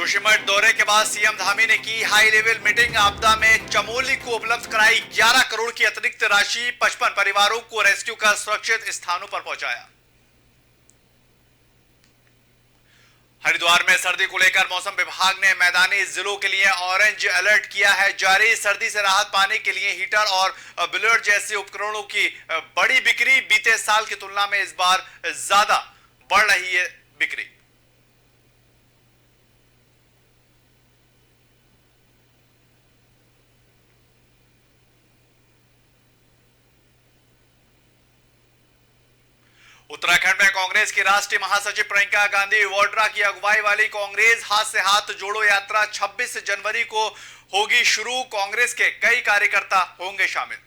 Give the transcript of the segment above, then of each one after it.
जोशीमठ दौरे के बाद सीएम धामी ने की हाई लेवल मीटिंग। आपदा में चमोली को उपलब्ध कराई 11 करोड़ की अतिरिक्त राशि। 55 परिवारों को रेस्क्यू कर सुरक्षित स्थानों पर पहुंचाया। हरिद्वार में सर्दी को लेकर मौसम विभाग ने मैदानी जिलों के लिए ऑरेंज अलर्ट किया है जारी। सर्दी से राहत पाने के लिए हीटर और ब्लोअर जैसे उपकरणों की बड़ी बिक्री। बीते साल की तुलना में इस बार ज्यादा बढ़ रही है बिक्री। उत्तराखंड में कांग्रेस की राष्ट्रीय महासचिव प्रियंका गांधी वाड्रा की अगुवाई वाली कांग्रेस हाथ से हाथ जोड़ो यात्रा 26 जनवरी को होगी शुरू। कांग्रेस के कई कार्यकर्ता होंगे शामिल।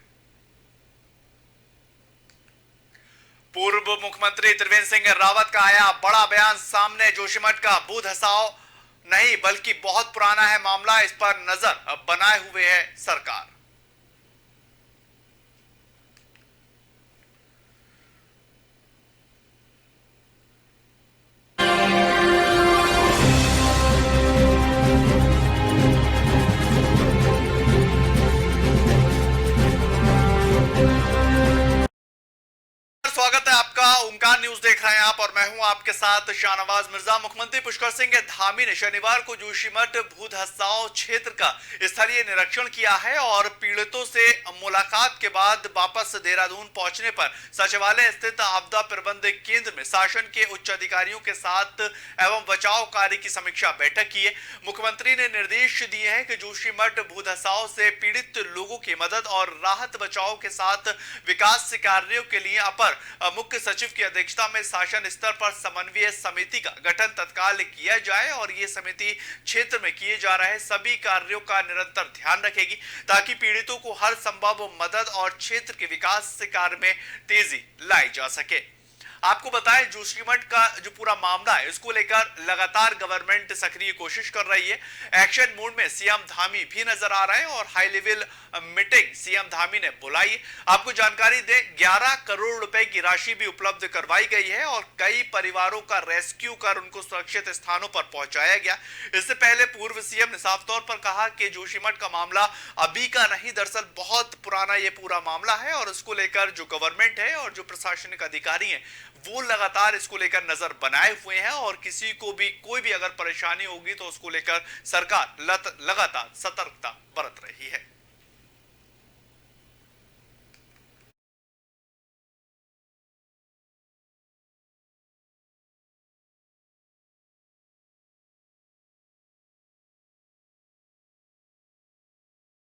पूर्व मुख्यमंत्री त्रिवेंद्र सिंह रावत का आया बड़ा बयान सामने। जोशीमठ का बूथ हसाओ नहीं बल्कि बहुत पुराना है मामला, इस पर नजर बनाए हुए है सरकार। स्वागत है आपका, ओंकार न्यूज देख रहे हैं आप और मैं हूं आपके साथ शाहनवाज मिर्जा। मुख्यमंत्री पुष्कर सिंह धामी ने शनिवार को जोशीमठ भू धसाव क्षेत्र का स्थलीय निरीक्षण किया है और पीड़ितों से मुलाकात के बाद वापस देहरादून पहुंचने पर सचिवालय स्थित आपदा प्रबंध केंद्र में शासन के उच्च अधिकारियों के साथ एवं बचाव कार्य की समीक्षा बैठक की है। मुख्यमंत्री ने निर्देश दिए हैं कि जोशीमठ भू धसाव से पीड़ित लोगों की मदद और राहत बचाव के साथ विकास कार्यों के लिए अपर मुख्य सचिव की अध्यक्षता में शासन स्तर पर समन्वय समिति का गठन तत्काल किया जाए और ये समिति क्षेत्र में किए जा रहे सभी कार्यों का निरंतर ध्यान रखेगी ताकि पीड़ितों को हर संभव मदद और क्षेत्र के विकास कार्य में तेजी लाई जा सके। आपको बताएं जोशीमठ का जो पूरा मामला है इसको लेकर लगातार गवर्नमेंट सक्रिय कोशिश कर रही है। एक्शन मोड में सीएम धामी भी नजर आ रहे हैं और high level meeting CM Dhami ने बुलाई। आपको जानकारी दें 11 करोड़ रुपए की राशि भी उपलब्ध करवाई गई है और कई परिवारों का रेस्क्यू कर उनको सुरक्षित स्थानों पर पहुंचाया गया। इससे पहले पूर्व सीएम ने साफ तौर पर कहा कि जोशीमठ का मामला अभी का नहीं, दरअसल बहुत पुराना ये पूरा मामला है और इसको लेकर जो गवर्नमेंट है और जो प्रशासनिक अधिकारी हैं वो लगातार इसको लेकर नजर बनाए हुए हैं और किसी को भी कोई भी अगर परेशानी होगी तो उसको लेकर सरकार लगातार सतर्कता बरत रही है।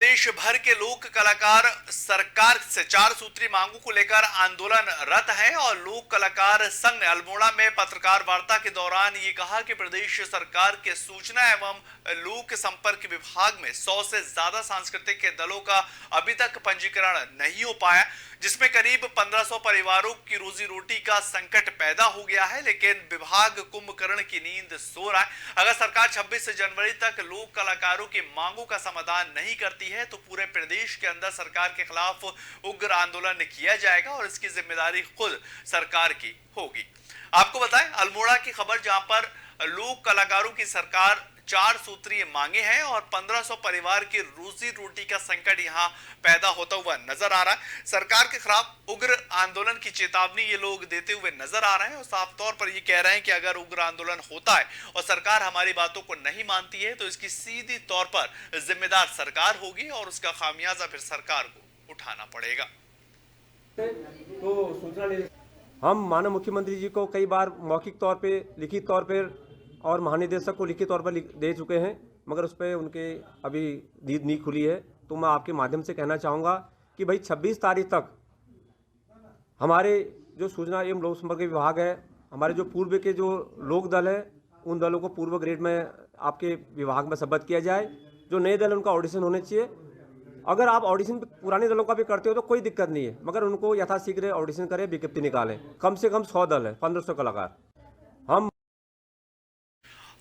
देश भर के लोक कलाकार सरकार से 4 सूत्री मांगों को लेकर आंदोलनरत हैं और लोक कलाकार संघ ने अल्मोड़ा में पत्रकार वार्ता के दौरान ये कहा कि प्रदेश सरकार के सूचना एवं लोक संपर्क विभाग में 100 से ज्यादा सांस्कृतिक दलों का अभी तक पंजीकरण नहीं हो पाया, जिसमें करीब 1500 परिवारों की रोजी रोटी का संकट पैदा हो गया है। लेकिन विभाग कुंभकर्ण की नींद सो रहा है। अगर सरकार 26 जनवरी तक लोक कलाकारों की मांगों का समाधान नहीं करती है तो पूरे प्रदेश के अंदर सरकार के खिलाफ उग्र आंदोलन किया जाएगा और इसकी जिम्मेदारी खुद सरकार की होगी। आपको बताएं अल्मोड़ा की खबर, जहां पर लोक कलाकारों की सरकार 4 सूत्रीय मांगे हैं और 1500 परिवार की रोजी रोटी का संकट यहां पैदा होता हुआ नजर आ रहा है। सरकार के खिलाफ उग्र आंदोलन की चेतावनी ये लोग देते हुए नजर आ रहे हैं और साफ तौर पर ये कह रहे हैं कि अगर उग्र आंदोलन होता है और सरकार हमारी बातों को नहीं मानती है तो इसकी सीधी तौर पर जिम्मेदार सरकार होगी और उसका खामियाजा फिर सरकार को उठाना पड़ेगा। तो सूचना हम माननीय मुख्यमंत्री जी को कई बार मौखिक तौर पे, लिखित तौर पे और महानिदेशक को लिखित तौर पर दे चुके हैं, मगर उस पर उनके अभी नींद नहीं खुली है। तो मैं आपके माध्यम से कहना चाहूँगा कि भाई 26 तारीख तक हमारे जो सूचना एवं लोक संपर्क विभाग है, हमारे जो पूर्व के जो लोक दल है, उन दलों को पूर्व ग्रेड में आपके विभाग में सबत किया जाए। जो नए दल उनका ऑडिशन होने चाहिए। अगर आप ऑडिशन पुराने दलों का भी करते हो तो कोई दिक्कत नहीं है, मगर उनको यथाशीघ्र ऑडिशन करें, विज्ञप्ति निकालें। कम से कम 100 दल है, 1500 कलाकार। हम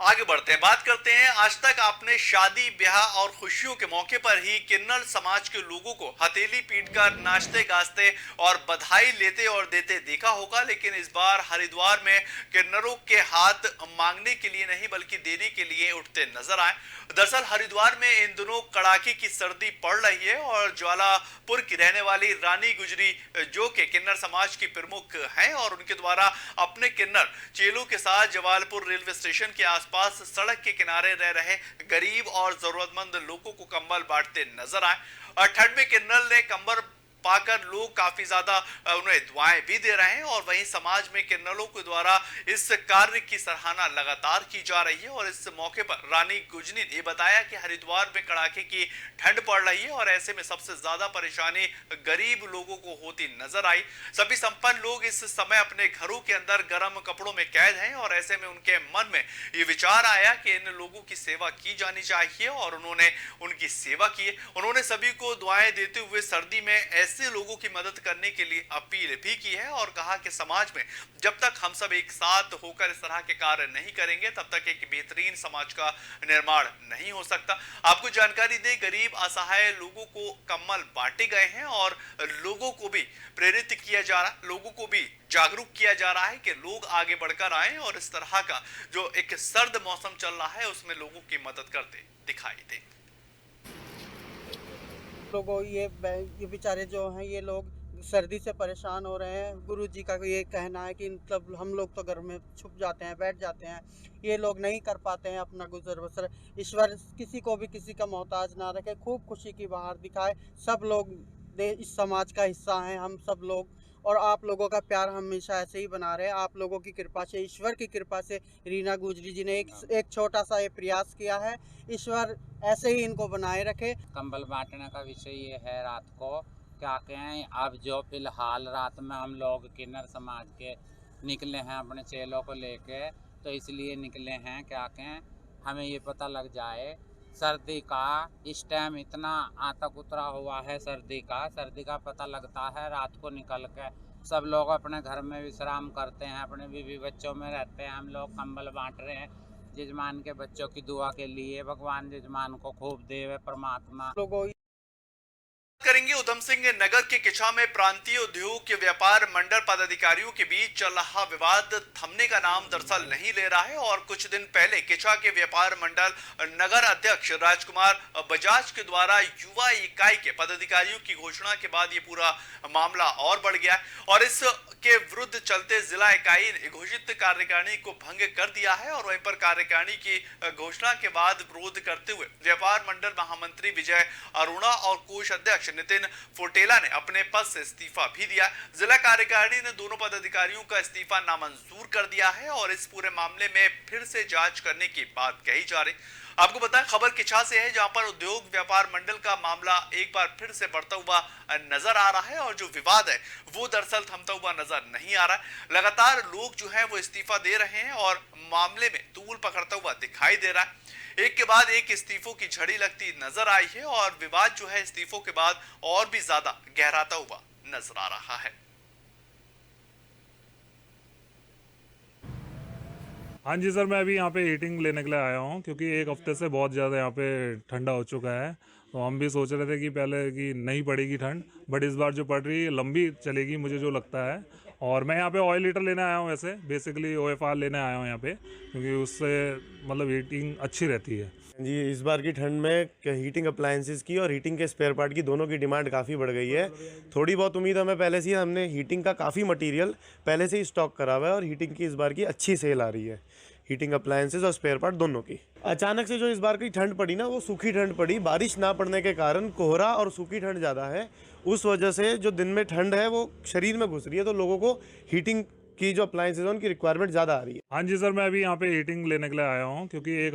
आगे बढ़ते हैं, बात करते हैं आज तक आपने शादी ब्याह और खुशियों के मौके पर ही किन्नर समाज के लोगों को हथेली पीटकर नाचते गाजते और बधाई लेते और देते देखा होगा, लेकिन इस बार हरिद्वार में किन्नरों के हाथ मांगने के लिए नहीं बल्कि देने के लिए उठते नजर आए। दरअसल हरिद्वार में इन दिनों कड़ाके की सर्दी पड़ रही है और ज्वालापुर की रहने वाली रानी गुजरी जो कि किन्नर समाज की प्रमुख हैं और उनके द्वारा अपने किन्नर चेलों के साथ जवालपुर रेलवे स्टेशन के आसपास सड़क के किनारे रह रहे गरीब और जरूरतमंद लोगों को कंबल बांटते नजर आए। और ठंड में किन्नर ने कंबल पाकर लोग काफी ज्यादा उन्हें दुआएं भी दे रहे हैं और वहीं समाज में किन्नरों के द्वारा इस कार्य की सराहना लगातार की जा रही है। और इस मौके पर रानी गुजनी ने बताया कि हरिद्वार में कड़ाके की ठंड पड़ रही है और ऐसे में सबसे ज्यादा परेशानी गरीब लोगों को होती नजर आई। सभी संपन्न लोग इस समय अपने घरों के अंदर गर्म कपड़ों में कैद हैं और ऐसे में उनके मन में ये विचार आया कि इन लोगों की सेवा की जानी चाहिए और उन्होंने उनकी सेवा की। उन्होंने सभी को दुआएं देते हुए सर्दी में ऐसे लोगों की मदद करने के लिए अपील भी की है और कहा कि समाज में जब तक हम सब एक साथ होकर इस तरह के कार्य नहीं करेंगे तब तक एक बेहतरीन समाज का निर्माण नहीं हो सकता। आपको जानकारी दे, गरीब असहाय लोगों को कंबल बांटे गए हैं और लोगों को भी प्रेरित किया जा रहा है, लोगों को भी जागरूक किया जा रहा है कि लोग आगे बढ़कर आए और इस तरह का जो एक सर्द मौसम चल रहा है उसमें लोगों की मदद करते दिखाई दे। लोगों ये बेचारे जो हैं ये लोग सर्दी से परेशान हो रहे हैं। गुरु जी का ये कहना है कि मतलब हम लोग तो घर में छुप जाते हैं, बैठ जाते हैं, ये लोग नहीं कर पाते हैं अपना गुजर बसर। ईश्वर किसी को भी किसी का मोहताज ना रखे, खूब खुशी की बहार दिखाए। सब लोग इस समाज का हिस्सा हैं हम सब लोग और आप लोगों का प्यार हमेशा ऐसे ही बना रहे। आप लोगों की कृपा से, ईश्वर की कृपा से रीना गुजरी जी ने एक छोटा सा ये प्रयास किया है। ईश्वर ऐसे ही इनको बनाए रखे। कंबल बांटने का विषय ये है, रात को क्या कहें, अब जो फिलहाल रात में हम लोग किन्नर समाज के निकले हैं अपने चेलों को लेके, तो इसलिए निकले हैं क्या कहें, हमें ये पता लग जाए सर्दी का इस टाइम इतना आतंक उतरा हुआ है। सर्दी का पता लगता है रात को निकल के सब लोग अपने घर में विश्राम करते हैं, अपने बीवी बच्चों में रहते हैं। हम लोग कंबल बांट रहे हैं जजमान के बच्चों की दुआ के लिए। भगवान जजमान को खूब देवे परमात्मा। लोगों करेंगे उधम सिंह नगर के किछा में प्रांतीय उद्योग के व्यापार मंडल पदाधिकारियों के बीच चल रहा विवाद थमने का नाम दरअसल नहीं ले रहा है और कुछ दिन पहले किछा के व्यापार मंडल नगर अध्यक्ष राजकुमार बजाज के द्वारा युवा इकाई के पदाधिकारियों की घोषणा के बाद ये पूरा मामला और बढ़ गया और इसके विरुद्ध चलते जिला इकाई ने घोषित कार्यकारिणी को भंग कर दिया है और वहीं पर कार्यकारिणी की घोषणा के बाद विरोध करते हुए व्यापार मंडल महामंत्री विजय अरोड़ा और कोष अध्यक्ष नितिन फोटेला ने अपने पद से इस्तीफा भी दिया। जिला कार्यकारिणी ने दोनों पदाधिकारियों का इस्तीफा नामंजूर कर दिया है और इस पूरे मामले में फिर से जांच करने की बात कही जा रही। आपको बताएं खबर किछा से है जहां पर उद्योग व्यापार मंडल का मामला एक बार फिर से बढ़ता हुआ नजर आ रहा है और जो विवाद है वो दरअसल थमता हुआ नजर नहीं आ रहा है। लगातार लोग जो है वो इस्तीफा दे रहे हैं और मामले में तूल पकड़ता हुआ दिखाई दे रहा है। एक के बाद एक इस्तीफों की झड़ी लगती नजर आई है और विवाद जो है इस्तीफों के बाद और भी ज्यादा गहराता हुआ नजर आ रहा है। हाँ जी सर, मैं अभी यहाँ पे हीटिंग लेने के लिए आया हूँ क्योंकि एक हफ्ते से बहुत ज़्यादा यहाँ पे ठंडा हो चुका है। तो हम भी सोच रहे थे कि पहले कि नहीं पड़ेगी ठंड, बट इस बार जो पड़ रही है लंबी चलेगी मुझे जो लगता है। और मैं यहाँ पे ऑयल हीटर लेने आया हूँ, वैसे बेसिकली OFR लेने आया हूँ यहाँ पे क्योंकि उससे मतलब हीटिंग अच्छी रहती है। जी, इस बार की ठंड में हीटिंग अप्लायंसेस की और हीटिंग के स्पेयर पार्ट की दोनों की डिमांड काफ़ी बढ़ गई है। थोड़ी बहुत उम्मीद हमें पहले से ही, हमने हीटिंग का काफ़ी मटेरियल पहले से ही स्टॉक करा हुआ है और हीटिंग की इस बार की अच्छी सेल आ रही है, हीटिंग अप्लायंसेस और स्पेयर पार्ट दोनों की। अचानक से जो इस बार की ठंड पड़ी ना, वो सूखी ठंड पड़ी, बारिश ना पड़ने के कारण कोहरा और सूखी ठंड ज़्यादा है। उस वजह से जो दिन में ठंड है वो शरीर में घुस रही है, तो लोगों को हीटिंग की जो अप्लायंसेस है उनकी रिक्वायरमेंट ज़्यादा आ रही है। हाँ जी सर, मैं अभी यहाँ पे हीटिंग लेने के लिए आया हूँ क्योंकि एक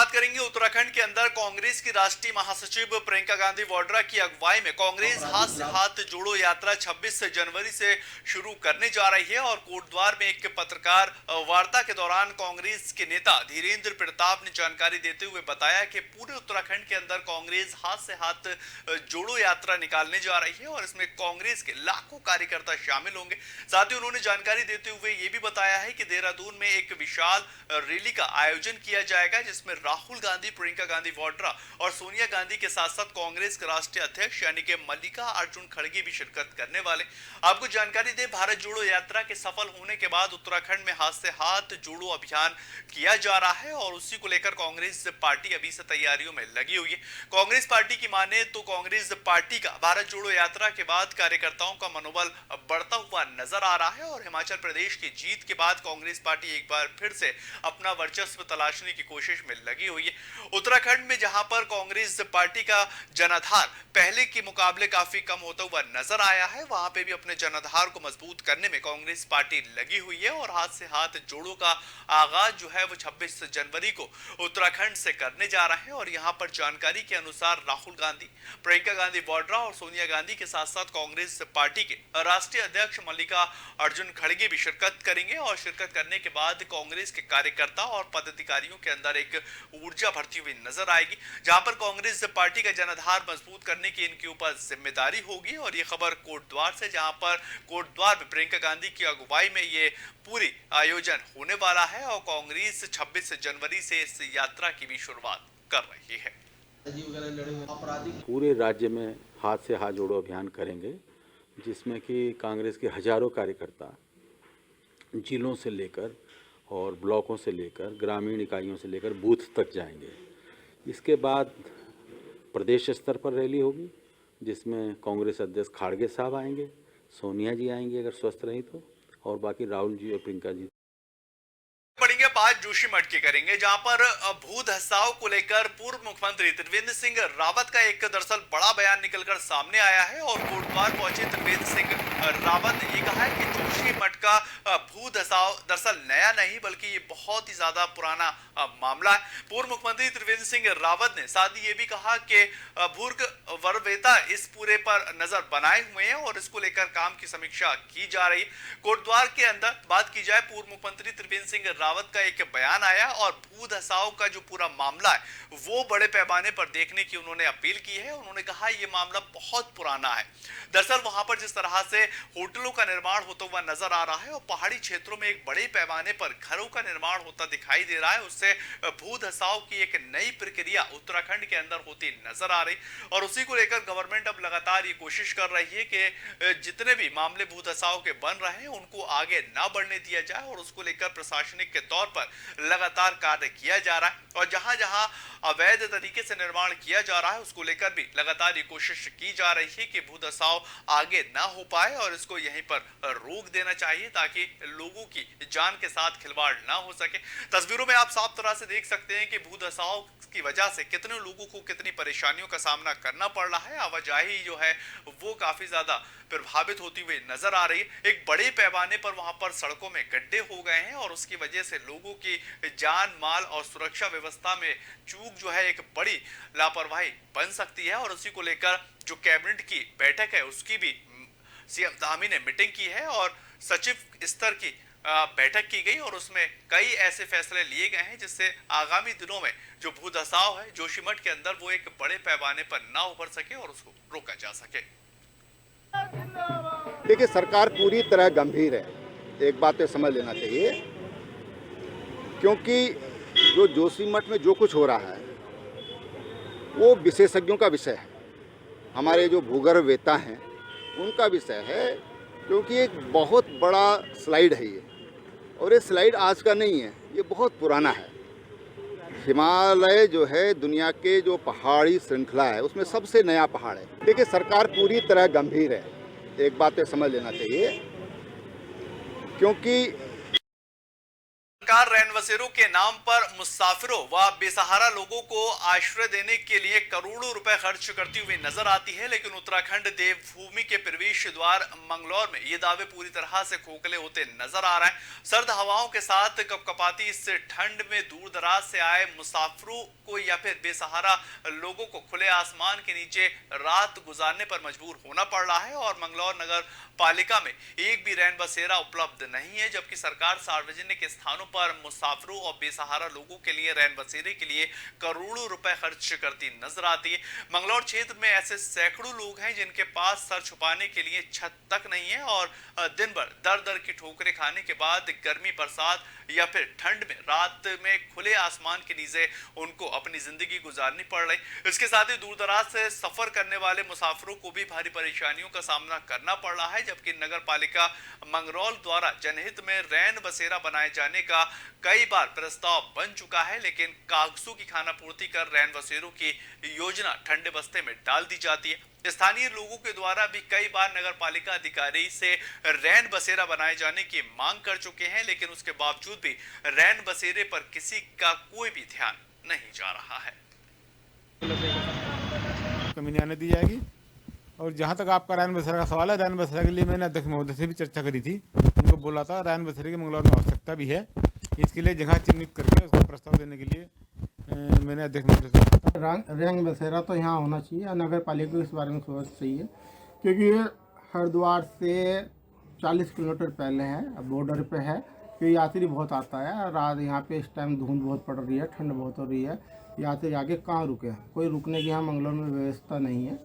बात करेंगे उत्तराखंड के अंदर कांग्रेस की राष्ट्रीय महासचिव प्रियंका गांधी वाड्रा की अगुवाई में कांग्रेस हाथ से हाथ जोड़ो यात्रा 26 जनवरी से शुरू करने जा रही है। और कोटद्वार में एक पत्रकार वार्ता के दौरान कांग्रेस के नेता धीरेन्द्र प्रताप ने जानकारी देते हुए बताया कि पूरे उत्तराखंड के अंदर कांग्रेस हाथ से हाथ जोड़ो यात्रा निकालने जा रही है और इसमें कांग्रेस के लाखों कार्यकर्ता शामिल होंगे। साथ ही उन्होंने जानकारी देते हुए ये भी बताया है कि देहरादून में एक विशाल रैली का आयोजन किया जाएगा, जिसमें राहुल गांधी, प्रियंका गांधी वाड्रा और सोनिया गांधी के साथ साथ कांग्रेस के राष्ट्रीय अध्यक्ष यानी कि मल्लिकार्जुन खड़गे भी शिरकत करने वाले। आपको जानकारी दे, भारत जोड़ो यात्रा के सफल होने के बाद उत्तराखंड में हाथ से हाथ जोड़ो अभियान किया जा रहा है और उसी को लेकर कांग्रेस पार्टी अभी से तैयारियों में लगी हुई है। कांग्रेस पार्टी की माने तो कांग्रेस पार्टी का भारत जोड़ो यात्रा के बाद कार्यकर्ताओं का मनोबल बढ़ता हुआ नजर आ रहा है और हिमाचल प्रदेश की जीत के बाद कांग्रेस पार्टी एक बार फिर से अपना वर्चस्व तलाशने की कोशिश में लगी हुई है। उत्तराखंड में जहां पर कांग्रेस पार्टी का जनाधार पहले के मुकाबले काफी कम होता हुआ नजर आया है, वहां पे भी अपने जनाधार को मजबूत करने में कांग्रेस पार्टी लगी हुई है और हाथ से हाथ जोड़ो का आगाज जो है वो 26 जनवरी को उत्तराखंड से करने जा रहा है। और यहां पर जानकारी के अनुसार राहुल गांधी, प्रियंका गांधी वाड्रा और सोनिया गांधी के साथ साथ कांग्रेस पार्टी के राष्ट्रीय अध्यक्ष मल्लिकार्जुन खड़गे भी शिरकत करेंगे और शिरकत करने के बाद कांग्रेस के कार्यकर्ता और पदाधिकारियों के अंदर एक ऊर्जा भरती हुई नजर आएगी, जहां पर कांग्रेस पार्टी का जनाधार मजबूत करने की इनके ऊपर जिम्मेदारी होगी। और ये खबर कोटद्वार से, जहां पर कोटद्वार में प्रियंका गांधी की अगुवाई में ये पूरी आयोजन होने वाला है और कांग्रेस 26 जनवरी से इस यात्रा की भी शुरुआत कर रही है। पूरे राज्य में हाथ से हाथ जोड़ो अभियान करेंगे, जिसमें कि कांग्रेस के हजारों कार्यकर्ता जिलों से लेकर और ब्लॉकों से लेकर ग्रामीण इकाइयों से लेकर बूथ तक जाएंगे। इसके बाद प्रदेश स्तर पर रैली होगी, जिसमें कांग्रेस अध्यक्ष खड़गे साहब आएंगे, सोनिया जी आएंगी अगर स्वस्थ रही तो, और बाकी राहुल जी और प्रियंका जी। पढ़ेंगे बात जोशीमठ की करेंगे, जहां पर भू धसाव को लेकर पूर्व मुख्यमंत्री त्रिवेंद्र सिंह रावत का एक दरअसल बड़ा बयान निकलकर सामने आया है। और कोटद्वार पहुंचे त्रिवेंद्र सिंह रावत ने ये कहा है कि जोशीमठ का भू धसाव दरअसल नया नहीं बल्कि ये बहुत ही ज्यादा पुराना मामला है। पूर्व मुख्यमंत्री त्रिवेंद्र सिंह रावत ने साथ ही ये भी कहा कि भूर्ग वरवेता इस पूरे पर नजर बनाए हुए हैं और इसको लेकर काम की समीक्षा की जा रही है। कोटद्वार के अंदर बात की जाए, पूर्व मुख्यमंत्री त्रिवेंद्र सिंह रावत का एक बयान आया और भू धसाव का जो पूरा मामला है वो बड़े पैमाने पर देखने की उन्होंने अपील की है। उन्होंने कहा ये मामला बहुत पुराना है। दरअसल वहां पर जिस तरह से होटलों का निर्माण होता हुआ नजर आ रहा है और पहाड़ी क्षेत्रों में एक बड़े पैमाने पर घरों का निर्माण होता दिखाई दे रहा है, उससे भू धसाव की एक नई प्रक्रिया उत्तराखंड के अंदर होती नजर आ रही और उसी को लेकर गवर्नमेंट अब लगातार ये कोशिश कर रही है कि जितने भी मामले भू धसाव के बन रहे हैं उनको आगे ना बढ़ने दिया जाए और उसको लेकर प्रशासनिक के तौर पर लगातार कार्य किया जा रहा है। और जहां जहां अवैध तरीके से निर्माण किया जा रहा है उसको लेकर भी लगातार ये कोशिश की जा रही है कि भू धसाव आगे ना हो पाए और इसको यहीं पर रोक देना चाहिए ताकि लोगों की जान के साथ खिलवाड़ ना हो सके। तस्वीरों में आप साफ तरह से देख सकते हैं कि भू धसाव की वजह से कितने लोगों को कितनी परेशानियों का सामना करना पड़ रहा है। आवाजाही जो है वो काफी ज्यादा प्रभावित होती हुई नजर आ रही है। एक बड़े पैमाने पर वहां पर सड़कों में गड्ढे हो गए हैं और उसकी वजह से लोगों की जान माल और सुरक्षा व्यवस्था में चूक जो है एक बड़ी लापरवाही बन सकती है। और उसी को लेकर जो कैबिनेट की बैठक है उसकी भी सीएम धामी ने मीटिंग की है और सचिव स्तर की बैठक की गई और उसमें कई ऐसे फैसले लिए गए हैं जिससे आगामी दिनों में जो भू धसाव है जोशीमठ के अंदर वो एक बड़े पैमाने पर ना उभर सके और उसको रोका जा सके। देखिए, सरकार पूरी तरह गंभीर है, एक बात तो समझ लेना चाहिए, क्योंकि जो जोशीमठ में जो कुछ हो रहा है वो विशेषज्ञों का विषय है, हमारे जो भूगर्भवेत्ता हैं उनका विषय है, क्योंकि एक बहुत बड़ा स्लाइड है ये और ये स्लाइड आज का नहीं है, ये बहुत पुराना है। हिमालय जो है दुनिया के जो पहाड़ी श्रृंखला है उसमें सबसे नया पहाड़ है। देखिए, सरकार पूरी तरह गंभीर है, एक बात तो समझ लेना चाहिए, क्योंकि सरकार रैन बसेरों के नाम पर मुसाफिरों व बेसहारा लोगों को आश्रय देने के लिए करोड़ों रुपए खर्च करती हुई नजर आती है, लेकिन उत्तराखंड देवभूमि के प्रवेश द्वार मंगलौर में ये दावे पूरी तरह से खोखले होते नजर आ रहे हैं। सर्द हवाओं के साथ कपकपाती इस ठंड में दूर दराज से आए मुसाफिरों को या फिर बेसहारा लोगों को खुले आसमान के नीचे रात गुजारने पर मजबूर होना पड़ रहा है और मंगलौर नगर पालिका में एक भी रैन बसेरा उपलब्ध नहीं है, जबकि सरकार सार्वजनिक स्थानों पर मुसाफिरों और बेसहारा लोगों के लिए रैन बसेरे के लिए करोड़ों रुपए खर्च करती नजर आती है। मंगलौर क्षेत्र में ऐसे सैकड़ों लोग हैं जिनके पास सर छुपाने के लिए छत तक नहीं है और दिन भर दर दर की ठोकरें खाने के बाद गर्मी बरसात या फिर ठंड में रात में खुले आसमान के नीचे उनको अपनी जिंदगी गुजारनी पड़ रही। इसके साथ ही दूर दराज से सफर करने वाले मुसाफिरों को भी भारी परेशानियों का सामना करना पड़ रहा है, जबकि नगर पालिका मंगरौल द्वारा जनहित में रैन बसेरा बनाए जाने का कई बार प्रस्ताव बन चुका है, लेकिन कागजों की खानापूर्ति कर रैन बसेरों की योजना ठंडे बस्ते में डाल दी जाती है। स्थानीय लोगों के द्वारा भी कई बार नगर पालिका अधिकारी से रैन बसेरा बनाए जाने की मांग कर चुके हैं, लेकिन उसके बावजूद भी रैन बसेरे पर किसी का कोई भी ध्यान नहीं जा रहा है। कमी नहीं आने दी जाएगी। और जहाँ तक आपका रैन बसेरा का सवाल है, रैन बसेरा के लिए मैंने अध्यक्ष महोदय से भी चर्चा करी थी। उनको बोला था रैन बसेरे की मंगलौर में आवश्यकता भी है, इसके लिए जगह चिन्हित करके उसका प्रस्ताव देने के लिए मैंने अध्यक्ष महोदय से कहा था। रैन बसेरा तो यहाँ होना चाहिए, नगर पालिका को इस बारे में सोचना चाहिए, क्योंकि ये हरिद्वार से 40 किलोमीटर पहले है, बॉर्डर पे है। कि यात्री बहुत आता है रात, यहाँ पे इस टाइम धुंध बहुत पड़ रही है, ठंड बहुत हो रही है, यात्री आगे कहाँ रुके, कोई रुकने की यहाँ मंगलौर में व्यवस्था नहीं है।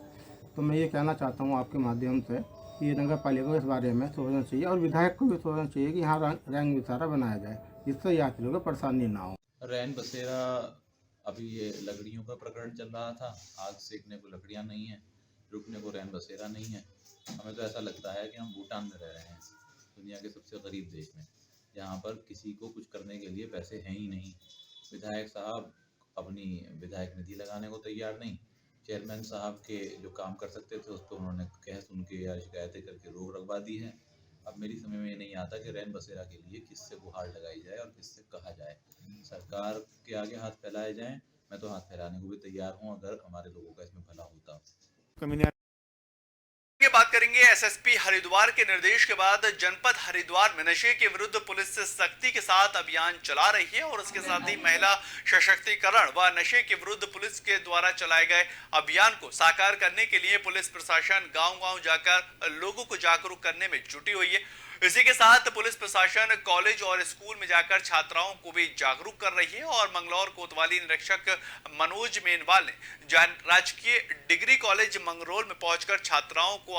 तो मैं ये कहना चाहता हूँ आपके माध्यम से कि नगर पालिका को इस बारे में सोचना चाहिए और विधायक को भी सोचना चाहिए कि यहाँ रैन बसेरा बनाया जाए, जिससे यात्रियों को परेशानी ना हो। रैन बसेरा अभी ये लकड़ियों का प्रकरण चल रहा था, आग सेकने को लकड़ियाँ नहीं है, रुकने को रैन बसेरा नहीं है। हमें तो ऐसा लगता है कि हम भूटान में रह रहे हैं, दुनिया के सबसे गरीब देश में, जहाँ पर किसी को कुछ करने के लिए पैसे हैं ही नहीं। विधायक साहब अपनी विधायक निधि लगाने को तैयार नहीं, चेयरमैन साहब के जो काम कर सकते थे उस पर उन्होंने कह सुन के या शिकायतें करके रोक रखवा दी है। अब मेरी समझ में ये नहीं आता कि रैन बसेरा के लिए किससे गुहार लगाई जाए और किससे कहा जाए। सरकार के आगे हाथ फैलाए जाएं, मैं तो हाथ फैलाने को भी तैयार हूं अगर हमारे लोगों का इसमें भला होता। बात करेंगे एसएसपी हरिद्वार के निर्देश के बाद जनपद हरिद्वार में नशे के विरुद्ध पुलिस से सख्ती के साथ अभियान चला रही है और उसके साथ ही महिला सशक्तिकरण व नशे के विरुद्ध पुलिस के द्वारा चलाए गए अभियान को साकार करने के लिए पुलिस प्रशासन गांव-गांव जाकर लोगों को जागरूक करने में जुटी हुई है। इसी के साथ पुलिस प्रशासन कॉलेज और स्कूल में जाकर छात्राओं को भी जागरूक कर रही है और मंगलौर कोतवाली निरीक्षक मनोज मेनवाल ने राजकीय डिग्री कॉलेज मंगरौल में पहुंचकर छात्राओं को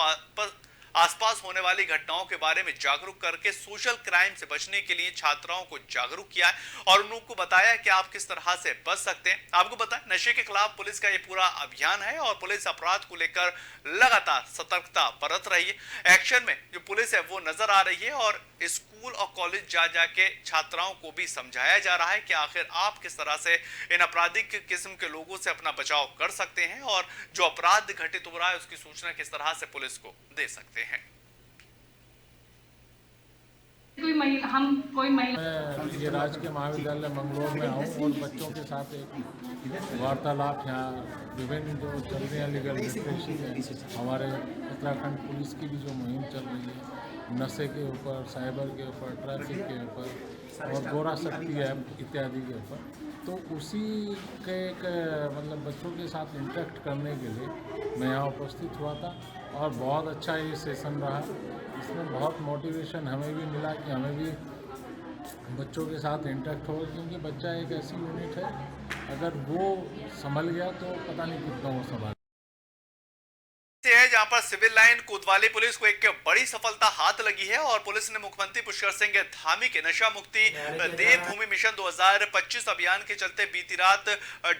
आसपास होने वाली घटनाओं के बारे में जागरूक करके सोशल क्राइम से बचने के लिए छात्राओं को जागरूक किया है और उनको बताया कि आप किस तरह से बच सकते हैं। आपको बताएं नशे के खिलाफ पुलिस का ये पूरा अभियान है और पुलिस अपराध को लेकर लगातार सतर्कता बरत रही है। एक्शन में जो पुलिस है वो नजर आ रही है और स्कूल और कॉलेज जा जाके छात्राओं को भी समझाया जा रहा है कि आखिर आप किस तरह से इन आपराधिक किस्म के लोगों से अपना बचाव कर सकते हैं और जो अपराध घटित हो रहा है उसकी सूचना किस तरह से पुलिस को दे सकते हैं। मैं ये राजकीय महाविद्यालय मंगलौर में आऊँ और बच्चों के साथ एक वार्तालाप यहाँ विभिन्न जो चल रही है लीगल लिटरेसी में हमारे उत्तराखंड पुलिस की भी जो मुहिम चल रही है नशे के ऊपर, साइबर के ऊपर, ट्रैफिक के ऊपर और गोरा शक्ति ऐप इत्यादि के ऊपर, तो उसी के एक मतलब बच्चों के साथ इंटरेक्ट करने के लिए मैं यहाँ उपस्थित हुआ था और बहुत अच्छा ये सेशन रहा। इसमें बहुत मोटिवेशन हमें भी मिला कि हमें भी बच्चों के साथ इंटरेक्ट हो, क्योंकि बच्चा एक ऐसी यूनिट है अगर वो संभल गया तो पता नहीं कितना वो संभाल है। जहां पर सिविल लाइन कोतवाली पुलिस को एक बड़ी सफलता हाथ लगी है और पुलिस ने मुख्यमंत्री पुष्कर सिंह धामी के नशा मुक्ति देवभूमि मिशन 2025 अभियान के चलते बीती रात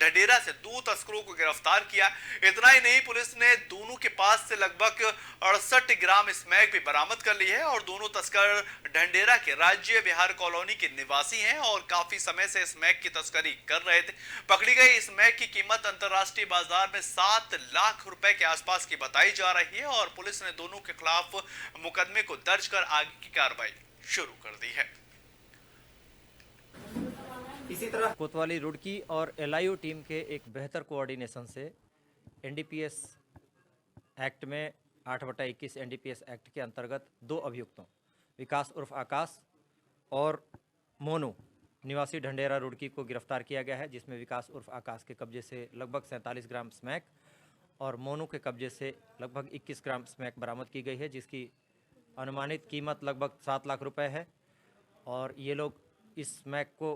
ढडेरा से 2 तस्करों को गिरफ्तार किया। इतना ही नहीं, पुलिस ने दोनों के पास से लगभग 68 ग्राम स्मैक भी बरामद कर ली है और दोनों तस्कर ढंडेरा के राज्य बिहार कॉलोनी के निवासी हैं और काफी समय से स्मैक की तस्करी कर रहे थे। पकड़ी गई स्मैक की कीमत अंतरराष्ट्रीय बाजार में 7 लाख रुपए के आसपास की बताई जा रही है और पुलिस ने दोनों के खिलाफ मुकदमे को दर्ज कर आगे की कार्रवाई शुरू कर दी है। इसी तरह कोतवाली रुड़की और LIU टीम के एक बेहतर कोऑर्डिनेशन से NDPS एक्ट में 8/21 NDPS एक्ट के अंतर्गत 2 अभियुक्तों विकास उर्फ आकाश और मोनू निवासी ढंडेरा रुड़की को गिरफ्तार किया गया है, जिसमें विकास उर्फ आकाश के कब्जे से लगभग 47 ग्राम स्मैक और मोनू के कब्जे से लगभग 21 ग्राम स्मैक बरामद की गई है, जिसकी अनुमानित कीमत लगभग 7 लाख रुपए है। और ये लोग इस स्मैक को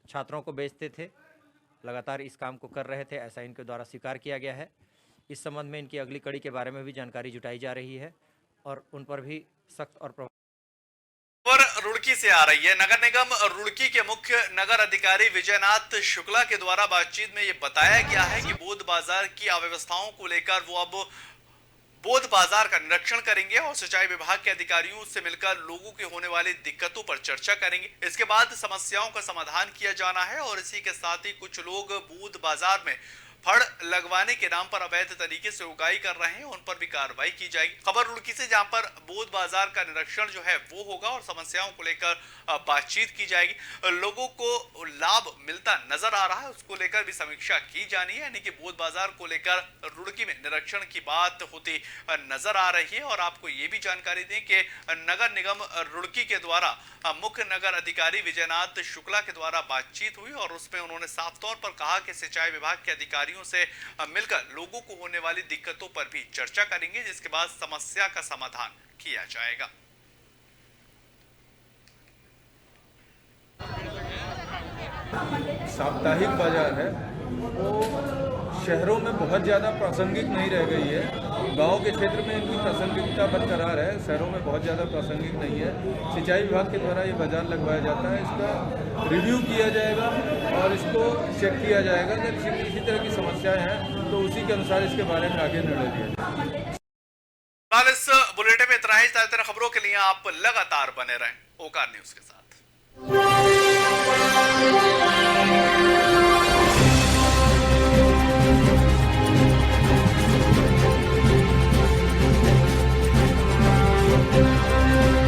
छात्रों को बेचते थे, लगातार इस काम को कर रहे थे, ऐसा इनके द्वारा स्वीकार किया गया है। इस संबंध में इनकी अगली कड़ी के बारे में भी जानकारी जुटाई जा रही है और उन पर भी सख्त और रुड़की से आ रही है। नगर निगम रुड़की के मुख्य नगर अधिकारी विजयनाथ शुक्ला के द्वारा बातचीत में ये बताया गया है कि बोध बाजार की अव्यवस्थाओं को लेकर वो अब बोध बाजार का निरीक्षण करेंगे और सिंचाई विभाग के अधिकारियों से मिलकर लोगों के होने वाली दिक्कतों पर चर्चा करेंगे। इसके बाद समस्याओं का समाधान किया जाना है और इसी के साथ ही कुछ लोग बोध बाजार में फड़ लगवाने के नाम पर अवैध तरीके से उगाई कर रहे हैं, उन पर भी कार्रवाई की जाएगी। खबर रुड़की से, जहां पर बोध बाजार का निरीक्षण जो है वो होगा और समस्याओं को लेकर बातचीत की जाएगी। लोगों को लाभ मिलता नजर आ रहा है, उसको लेकर भी समीक्षा की जानी है, यानी कि बोध बाजार को लेकर रुड़की में निरीक्षण की बात होती नजर आ रही है। और आपको ये भी जानकारी दें कि नगर निगम रुड़की के द्वारा मुख्य नगर अधिकारी विजयनाथ शुक्ला के द्वारा बातचीत हुई और उसमें उन्होंने साफ तौर पर कहा कि सिंचाई विभाग के अधिकारियों से मिलकर लोगों को होने वाली दिक्कतों पर भी चर्चा करेंगे, जिसके बाद समस्या का समाधान किया जाएगा। साप्ताहिक बाजार है वो शहरों में बहुत ज़्यादा प्रासंगिक नहीं रह गई है। गांव के क्षेत्र में इनकी प्रासंगिकता बरकरार है, शहरों में बहुत ज़्यादा प्रासंगिक नहीं है। सिंचाई विभाग के द्वारा ये बाजार लगवाया जाता है, इसका रिव्यू किया जाएगा और इसको चेक किया जाएगा। अगर इसी तरह की समस्याएं हैं तो उसी के अनुसार इसके बारे में आगे निर्णय लिया जाएगा। इस बुलेटिन में इतना ही। ज्यादातर खबरों के लिए आप लगातार बने रहें ओकार न्यूज के साथ।